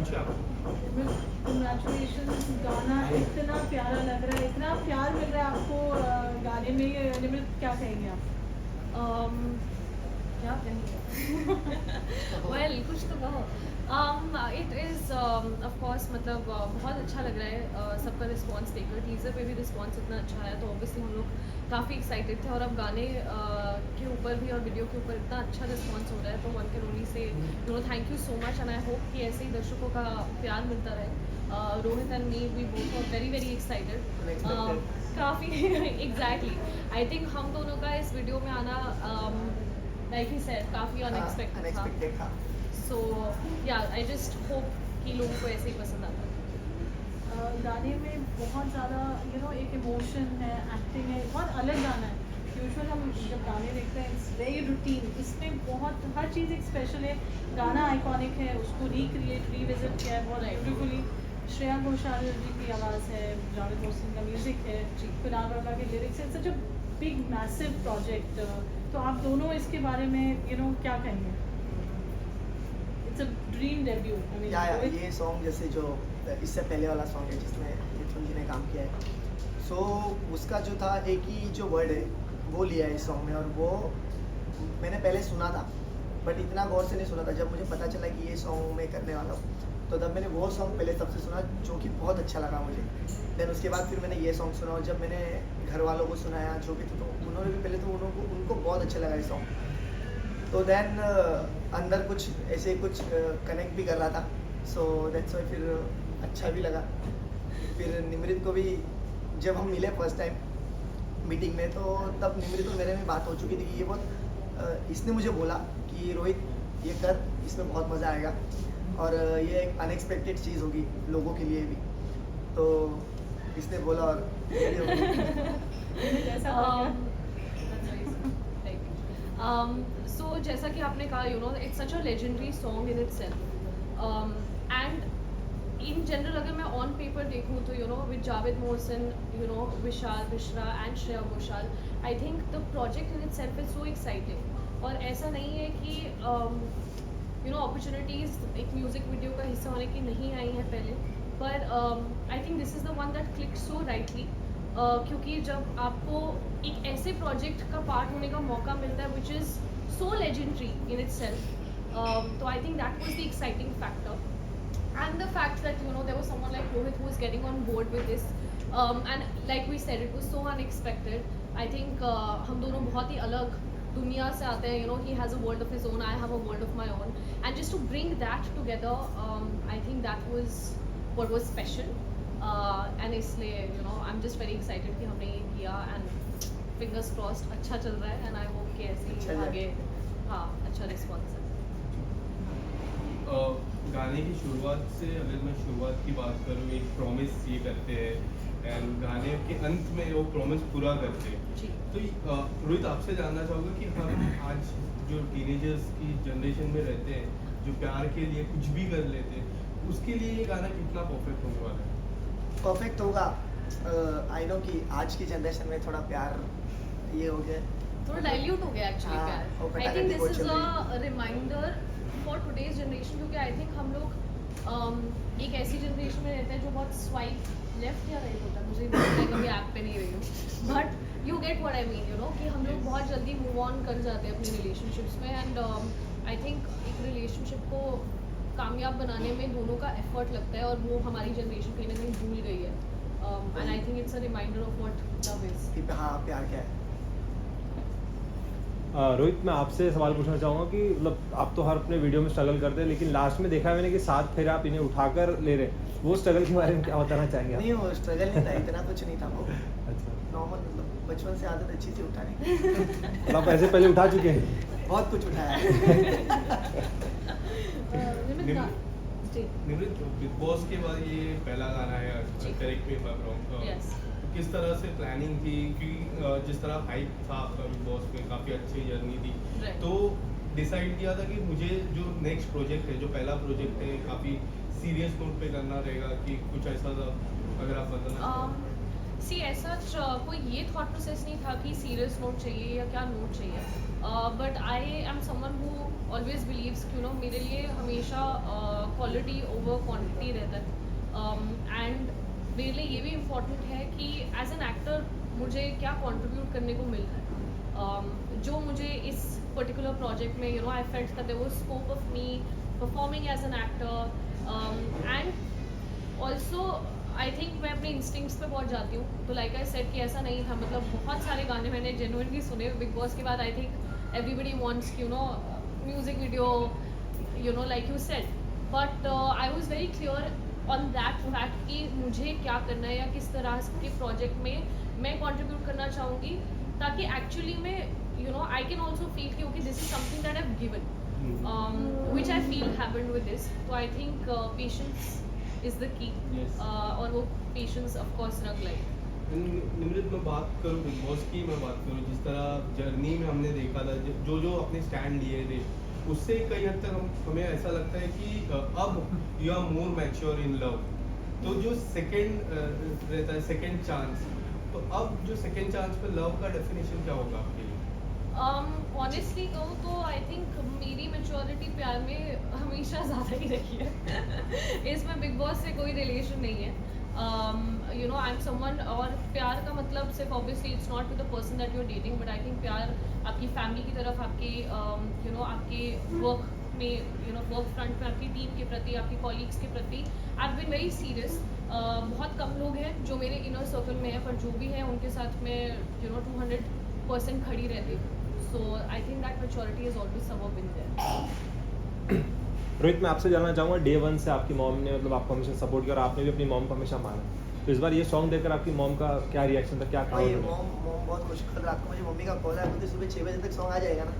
पूछे आपको। कंग्रेचुलेशन, गाना इतना प्यारा लग रहा है, इतना प्यार मिल रहा है आपको गाने में। निमित क्या कहेंगे आप? क्या कहेंगे वेल कुछ तो कहो इट इज़ ऑफ कोर्स मतलब बहुत अच्छा लग रहा है सबका रिस्पांस देखकर टीज़र पे भी रिस्पांस इतना अच्छा है तो ऑब्वियसली हम लोग काफ़ी एक्साइटेड थे और अब गाने के ऊपर भी और वीडियो के ऊपर इतना अच्छा रिस्पांस हो रहा है तो one can only say thank you so much and I hope कि ऐसे ही दर्शकों का प्यार मिलता रहे। Rohit and me we both are very very excited काफ़ी एग्जैक्टली आई थिंक हम दोनों का इस वीडियो में आना लाइक ही सेड काफ़ी अनएक्सपेक्टेड था सो या आई जस्ट होप कि लोगों को ऐसे ही पसंद आता है। गाने में बहुत ज़्यादा एक इमोशन है, एक्टिंग है, बहुत अलग गाना है। यूजुअल हम जब गाने देखते हैं इट्स वेरी रूटीन, इसमें बहुत हर चीज़ एक स्पेशल है। गाना आइकॉनिक है, उसको रिक्रिएट रीविजिट किया है बहुत ब्यूटीफुली। श्रेया घोषाल जी की आवाज़ है, जावेद मोहसिन का म्यूज़िक है, कुणाल वर्मा के लिरिक्स है। सच अ बिग मैसिव प्रोजेक्ट। तो आप दोनों इसके बारे में क्या कहेंगे? It's a dream debut. ये सॉन्ग जैसे जो इससे पहले वाला सॉन्ग है जिसमें मिथुन जी ने काम किया है, सो उसका जो था एक ही जो वर्ड है वो लिया है इस सॉन्ग में, और वो मैंने पहले सुना था बट इतना गौर से नहीं सुना था। जब मुझे पता चला कि ये सॉन्ग मैं करने वाला हूँ तो तब मैंने वो सॉन्ग पहले सबसे सुना जो कि बहुत अच्छा लगा मुझे। देन उसके बाद फिर मैंने ये सॉन्ग सुना और जब मैंने घर वालों को सुनाया जो भी थे तो उन्होंने भी पहले तो उनको बहुत अच्छा लगा ये सॉन्ग। तो देन अंदर कुछ ऐसे कुछ कनेक्ट भी कर रहा था, सो दैट्स वाई फिर अच्छा भी लगा। फिर निमृत को भी जब हम मिले फर्स्ट टाइम मीटिंग में तो तब निमृत और मेरे में बात हो चुकी थी कि ये बहुत इसने मुझे बोला कि रोहित ये कर, इसमें बहुत मज़ा आएगा और ये एक अनएक्सपेक्टेड चीज़ होगी लोगों के लिए भी, तो इसने बोला और सो जैसा कि आपने कहा it's such a legendary song in itself and in general अगर मैं ऑन पेपर देखूँ तो with Javed Mohsin Vishal Mishra and Shreya Ghoshal I think the project in itself is so exciting. और ऐसा नहीं है कि अपॉर्चुनिटीज़ एक म्यूज़िक वीडियो का हिस्सा होने की नहीं आई हैं पहले, पर आई think this is the one that click so rightly क्योंकि जब आपको एक ऐसे प्रोजेक्ट का पार्ट होने का मौका मिलता है which is so legendary in itself, तो I think that was the exciting factor and the fact that there was someone like Rohit who was getting on board with this and like we said it was so unexpected. I think हम दोनों बहुत ही अलग दुनिया से आते हैं, he has a world of his own, I have a world of my own, and just to bring that together I think that was what was special and इसलिए I'm just very excited कि हमने ये किया and fingers crossed अच्छा चल रहा है and I hope कि ऐसे ही आगे हाँ अच्छा रिस्पॉन्स है। गाने की शुरुआत से अगर मैं शुरुआत की बात करूँ, एक प्रॉमिस ये करते हैं एंड गाने के अंत में वो प्रॉमिस पूरा करते हैं। तो रोहित आपसे जानना चाहूँगा कि हम आज जो टीनेजर्स की जनरेशन में रहते हैं जो प्यार के लिए कुछ भी कर लेते हैं, उसके लिए ये गाना कितना परफेक्ट होने वाला है? परफेक्ट होगा। आई नो कि आज की जनरेशन में थोड़ा प्यार ये हो गया, थोड़ा डाइल्यूट हो गया एक्चुअली प्यार। I think this is a reminder for today's generation क्योंकि आई थिंक हम लोग एक ऐसी जनरेशन में रहते हैं जो बहुत स्वाइप लेफ्ट या राइट होता है, मुझे मैं कभी ऐप पे नहीं रही हूँ but you get what I mean कि हम लोग बहुत जल्दी मूव ऑन कर जाते हैं अपने रिलेशनशिप्स में एंड आई थिंक एक रिलेशनशिप को कामयाब बनाने में दोनों का एफर्ट लगता है और वो हमारी जनरेशन कहीं ना कहीं भूल गई है and I think it's a reminder of what love is. हाँ प्यार क्या है। रोहित मैं आपसे सवाल पूछना चाहूँगा कि मतलब आप तो हर अपने वीडियो में स्ट्रगल करते हैं लेकिन लास्ट में देखा है मैंने कि 7 फेरे आप इन्हें उठाकर ले रहे हैं, वो स्ट्रगल के बारे में क्या बताना चाहेंगे आप? नहीं वो स्ट्रगल नहीं था, इतना कुछ नहीं था वो अच्छा नॉर्मल, मतलब बचपन से आदत अच्छी थी उठाने की। आप ऐसे पहले उठा चुके हैं? बहुत कुछ उठाया है। निमृत बिग बॉस के बाद ये पहला गाना है, correct me if I am wrong, किस तरह से प्लानिंग थी क्योंकि जिस तरह हाइप था आपका बिग बॉस में काफ़ी अच्छी जर्नी थी तो डिसाइड किया था कि मुझे जो नेक्स्ट प्रोजेक्ट है जो पहला प्रोजेक्ट है काफ़ी सीरियस नोट पे करना रहेगा कि कुछ ऐसा था, अगर आप बताना सी ऐसा कोई ये थॉट प्रोसेस नहीं था कि सीरियस नोट चाहिए या क्या नोट चाहिए, but I am someone who always believes कि मेरे लिए हमेशा क्वालिटी ओवर क्वांटिटी रहता है, एंड मेरे लिए ये भी इम्पोर्टेंट है कि एज एन एक्टर मुझे क्या कंट्रीब्यूट करने को मिल रहा है, जो मुझे इस पर्टिकुलर प्रोजेक्ट में I felt that there was scope of me performing as an actor, and also I think मैं अपने इंस्टिंक्ट्स पे बहुत जाती हूँ. तो लाइक आई सेड कि ऐसा नहीं था, मतलब बहुत सारे गाने मैंने जेन्युइनली सुने बिग बॉस के बाद. I think everybody wants music video like you said, but I was very clear on that fact कि मुझे क्या करना है या किस तरह के प्रोजेक्ट में मैं कंट्रीब्यूट करना चाहूँगी, ताकि एक्चुअली में आई कैन ऑल्सो फील कि okay this is something that I have given, which I feel happened with this. तो I think patience is the key. Yes. और वो patience of course रख लाई. निमृत, मैं बात करूँ बिग बॉस की, मैं बात करूँ जिस तरह जर्नी में हमने देखा था, जो अपने स्टैंड लिए थे, उससे कई हद तक हमें ऐसा लगता है कि अब you are more mature in love. तो जो सेकंड रहता है, सेकंड चांस, तो अब जो सेकंड चांस पे लव का डेफिनेशन क्या होगा आपके लिए? ऑनेस्टली कहूँ तो आई थिंक मेरी मेच्योरिटी प्यार में हमेशा ज़्यादा ही रही है. इसमें बिग बॉस से कोई रिलेशन नहीं है. आई एम समवन, और प्यार का मतलब सिर्फ obviously it's not with the person that you are dating, but I think प्यार आपकी फैमिली की तरफ, आपके आपके वर्क में वर्क फ्रंट में आपकी टीम के प्रति, आपके कॉलीग्स के प्रति I have been very serious. बहुत कम लोग हैं जो मेरे इनर सर्कल में है, पर जो भी है उनके साथ मैं 200% खड़ी रहती हूँ. So I think that maturity has always somewhat been there. Rohit, मैं आपसे जानना चाहूँगा, डे वन से आपकी मॉम ने मतलब आपको हमेशा सपोर्ट किया और आपने भी अपनी मॉम को हमेशा माना. तो इस बार ये सॉन्ग देखकर आपकी मॉम का क्या रिएक्शन था, क्या कहा भाई उन्होंने? मॉम बहुत खुश. कल रात को मुझे मम्मी का कॉल आया, बोलते सुबह 6 बजे तक सॉन्ग आ जाएगा ना.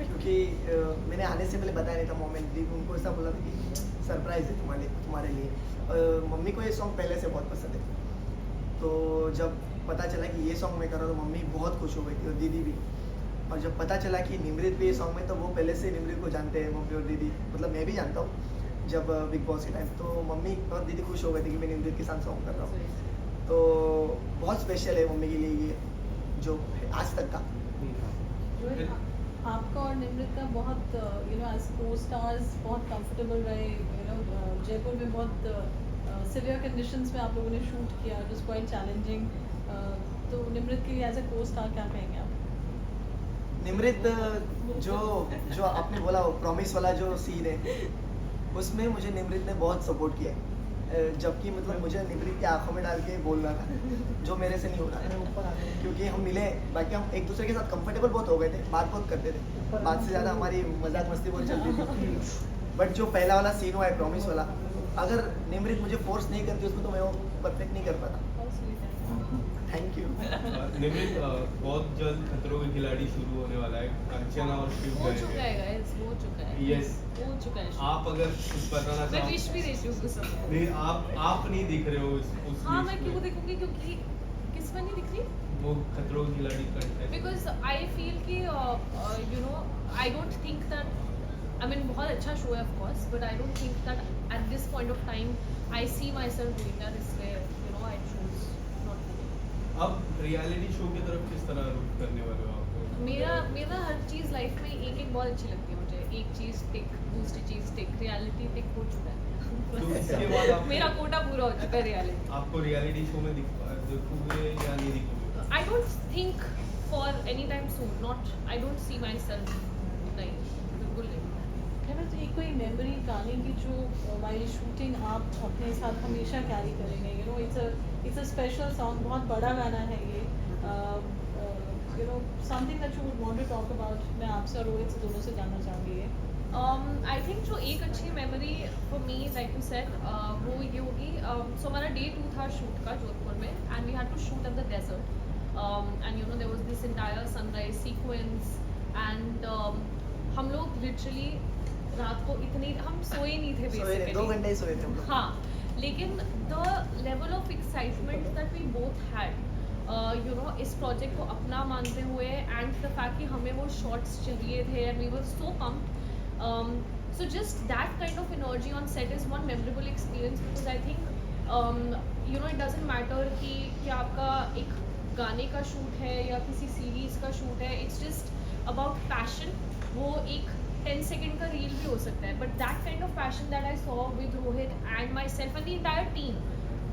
क्योंकि मैंने आने से पहले बताया नहीं था मॉम ने, उनको ऐसा बोला था कि सरप्राइज है तुम्हारे लिए. मम्मी को ये सॉन्ग पहले से बहुत पसंद है. तो जब पता चला कि ये सॉन्ग मैं कर रहा हूँ तो मम्मी बहुत खुश हो गई थी, और दीदी भी. और जब पता चला कि निमृत भी ये सॉन्ग में, तो वो पहले से निमृत को जानते हैं, मम्मी और दीदी. मतलब मैं भी जानता हूँ जब बिग बॉस के टाइम. तो मम्मी और दीदी खुश हो गए थे कि मैं निमृत के साथ सॉन्ग कर रहा हूँ. तो बहुत स्पेशल है मम्मी के लिए ये, जो आज तक का. रोहित, आपका और निमृत का बहुत एज को स्टार्स बहुत कंफर्टेबल रहे. जयपुर में बहुत सिवियर कंडीशंस में आप लोगों ने शूट किया, इट वाज क्वाइट चैलेंजिंग. तो निमृत के लिए एज ए को स्टार क्या कहेंगे आप? निमृत, जो आपने बोला वो प्रॉमिस वाला जो सीन है, उसमें मुझे निमृत ने बहुत सपोर्ट किया है. जबकि मतलब मुझे निमृत की आंखों में डाल के बोलना था, जो मेरे से नहीं हो रहा है. क्योंकि हम मिले, बाकी हम एक दूसरे के साथ कंफर्टेबल बहुत हो गए थे, बात बहुत करते थे, बात से ज़्यादा हमारी मजाक मस्ती बहुत चलती थी. बट जो पहला वाला सीन हुआ है प्रॉमिस वाला, अगर निमृत मुझे फोर्स नहीं करती उसमें, तो मैं वो परफेक्ट नहीं कर पाता. Thank you. निमृत, बहुत जल्द खतरों के खिलाड़ी शुरू होने वाला है. अर्चना और शिव हो गए चुका हैं. है guys, हो चुका है. Yes. हो चुका है. आप अगर कुछ बताना मैं चाहो. विश भी देती हूँ कुछ समय. नहीं, आप नहीं दिख रहे हो उस हाँ, list मैं में. क्यों देखूंगी, क्योंकि किस में नहीं दिख रही? वो खतरों के खिलाड़ी का बिकॉज आई फील कि I don't think that, I mean बहुत अच्छा शो है of course, but I don't think that at this point of time I see myself doing that. इसलिए आई चूज नॉट टू. अब reality show की तरफ किस तरह रुख करने वाले हो आप? मेरा हर चीज़ लाइफ में एक एक बहुत अच्छी लगती है मुझे. एक चीज़ टिक, दूसरी चीज़ टिक, रियलिटी टिक हो चुका तो इसके है. बाद आप मेरा कोटा पूरा हो चुका है रियलिटी. आपको रियलिटी शो में दिखोगे या नहीं दिखोगे? I don't think for any time soon. Not. I don't see myself. नहीं, बिल्कुल नहीं. निमृत, एक कोई मेमोरी गाने की जो वाइल शूटिंग आप अपने साथ हमेशा कैरी करेंगे. इट्स अ स्पेशल सॉन्ग, बहुत बड़ा गाना है ये. Something that you would want to talk about. मैं आपसे और रोहित से दोनों से जानना चाहूँगी ये. आई थिंक जो एक अच्छी memory for me like you said, वो ये होगी. सो हमारा डे 2 था शूट का जोधपुर में, and we had to shoot at the desert. And there was this entire sunrise sequence, and हम लोग literally रात को इतने हम सोए नहीं थे basically. 2 घंटे ही सोए थे हम लोग. हाँ, लेकिन the level of excitement that we both had, इस प्रोजेक्ट को अपना मानते हुए, and the fact कि हमें वो shots चाहिए थे, and we were so pumped. So just that kind of energy on set is one memorable experience, because I think you know it doesn't matter कि क्या आपका एक गाने का शूट है या किसी सीरीज़ का शूट है, इट्स जस्ट अबाउट पैशन. वो एक 10 सेकेंड का रील भी हो सकता है, but that kind of passion that I saw with Rohit and माई सेल्फ and the entire team,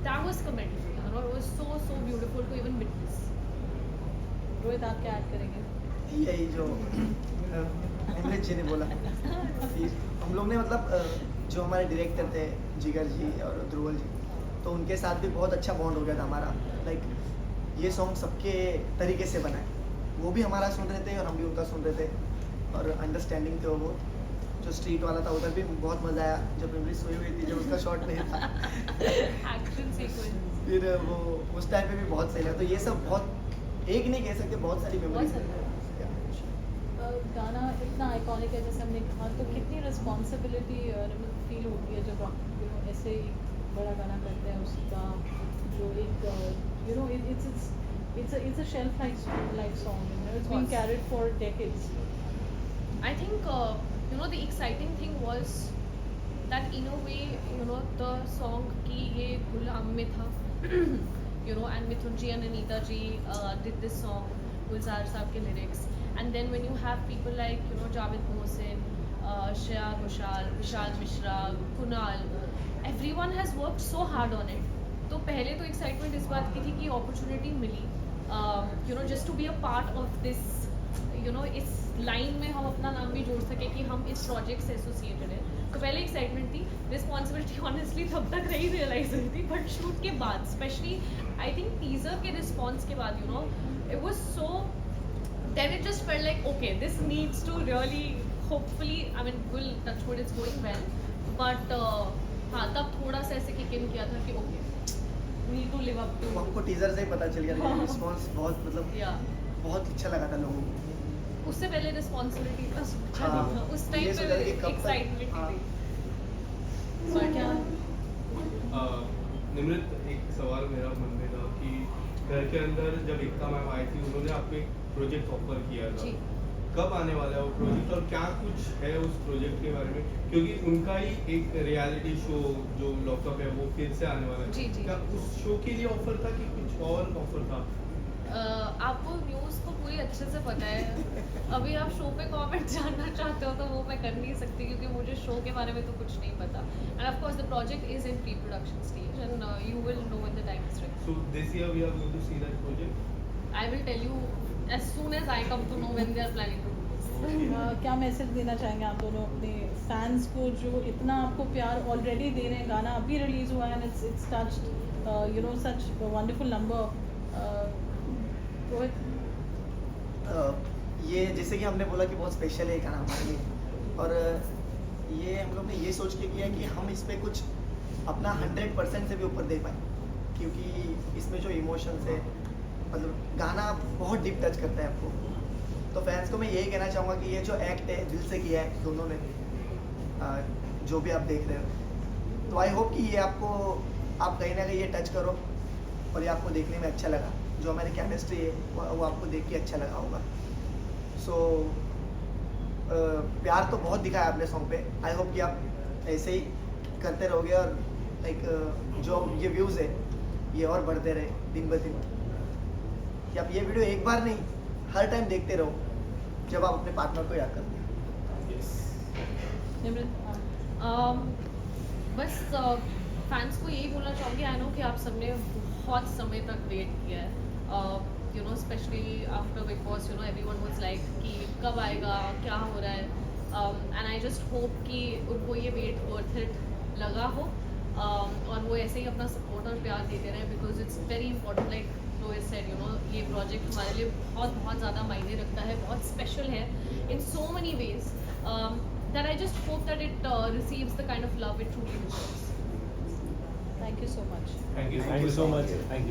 that was commendable. You know it was so beautiful to even witness. Rohit आप क्या ऐड करेंगे? यही जो अमृत जी ने बोला कि हम लोग ने मतलब जो हमारे डायरेक्टर थे जिगर जी और ध्रुवल जी, तो उनके साथ भी बहुत अच्छा बॉन्ड हो गया था हमारा. लाइक ये सॉन्ग सबके तरीके से बना है, वो भी हमारा सुन रहे थे और हम भी उनका सुन रहे थे, और अंडरस्टैंडिंग थे वो. जो स्ट्रीट वाला था उधर भी बहुत मज़ा आया, जब मेमोरी सोई हुई थी, जब उसका शॉट नहीं था. Action sequence. फिर वो उस टाइम पे भी बहुत सही लगा. तो ये सब बहुत, एक नहीं कह सकते, बहुत सारी मेमोरीज बहुत गाना इतना आइकॉनिक है जैसे हमने कहा, तो कितनी रिस्पॉन्सिबिलिटी फील होती है जब आप ऐसे एक बड़ा गाना करते हैं, उसका जो एक it's a shelf life song, it's been carried for decades. I think the exciting thing was that in a way the song ki ye Gulam mein tha. And Mithun ji and Anita ji did this song, Gulzar saab ke lyrics, and then when you have people like Javed Mohsin, Shreya Ghoshal, Vishal Mishra, Kunal, everyone has worked so hard on it. तो पहले तो excitement इस बात की थी कि opportunity मिली just to be a part of this, इस लाइन में हम अपना नाम भी जोड़ सके कि हम इस प्रोजेक्ट से एसोसिएटेड है. तो पहले एक्साइटमेंट थी. रिस्पॉन्सिबिलिटी ऑनेस्टली तब तक नहीं रियलाइज हुई थी, बट शूट के बाद स्पेशली आई थिंक टीजर के रिस्पॉन्स के बाद it was so, then it just felt like okay, this needs to really, hopefully, I mean, will touch wood, it's going well, but हाँ तब थोड़ा सा ऐसे किक इन किया था कि okay, need to live up to. हमको teaser से ही पता चल गया, लेकिन रिस्पॉन्स बहुत मतलब Yeah. बहुत अच्छा लगा था लोगों को. उससे पहले रिस्पॉन्सिबिलिटी का सोचा हाँ, नहीं था. उस ये टाइम सोचा पे कि कब तक- एक्साइटमेंट हाँ. थी. और क्या निमृत, एक सवाल मेरा मन में था कि घर के अंदर जब एकता मैम आई थी, उन्होंने आपको एक प्रोजेक्ट ऑफर किया था. जी. कब आने वाला है वो प्रोजेक्ट और क्या कुछ है उस प्रोजेक्ट के बारे में, क्योंकि उनका ही एक रियलिटी शो जो लॉकअप है वो फिर से आने वाला है. जी, जी. क्या उस शो के लिए ऑफर था कि कुछ और ऑफर था? आपको न्यूज़ तो पूरी अच्छे से पता है. अभी आप शो पे कमेंट जानना चाहते हो तो वो मैं कर नहीं सकती, क्योंकि मुझे शो के बारे में तो कुछ नहीं पता. End of course the project is in pre production stage and you will know when the time is right. So this year we are going to see that project. I will tell you as soon as I come to know when they are planning to do this. क्या message देना चाहेंगे आप दोनों अपने fans को जो इतना आपको प्यार ऑलरेडी दे रहे हैं? गाना अभी रिलीज हुआ है and it's touched such wonderful number. Rohit, ये जैसे कि हमने बोला कि बहुत स्पेशल है गाना हमारे लिए, और ये हम लोग ने ये सोच के किया कि हम इस पे कुछ अपना 100% से भी ऊपर दे पाए, क्योंकि इसमें जो इमोशंस है, मतलब गाना बहुत डीप टच करता है आपको. तो फैंस को मैं यही कहना चाहूँगा कि ये जो एक्ट है दिल से किया है दोनों ने, जो भी आप देख रहे हो. तो आई होप कि ये आपको, आप कहीं ना कहीं ये टच करो और ये आपको देखने में अच्छा लगा. जो हमारी केमिस्ट्री है वो आपको देख के अच्छा लगा होगा. सो प्यार तो बहुत दिखाया आपने सॉन्ग पे. आई होप कि आप ऐसे ही करते रहोगे और लाइक जो ये व्यूज़ है ये और बढ़ते रहे दिन ब दिन, कि आप ये वीडियो एक बार नहीं हर टाइम देखते रहो जब आप अपने पार्टनर को याद करते हैं. Yes. निमृत, बस फैंस को यही बोलना चाहूँगी, आई नो कि आप सबने बहुत समय तक वेट किया है. Specially after big boss everyone was like कि कब आएगा, क्या हो रहा है. एंड आई जस्ट होप कि उनको ये वेट वर्थ इट लगा हो, और वो ऐसे ही अपना सपोर्ट और प्यार देते रहे, because it's very important. Like Rohit said, ये प्रोजेक्ट हमारे लिए बहुत बहुत ज़्यादा मायने रखता है, बहुत स्पेशल है in so many ways, that I just hope that it receives the kind of love it truly deserves. Thank you so much. Thank you. Thank you so much. Thank you.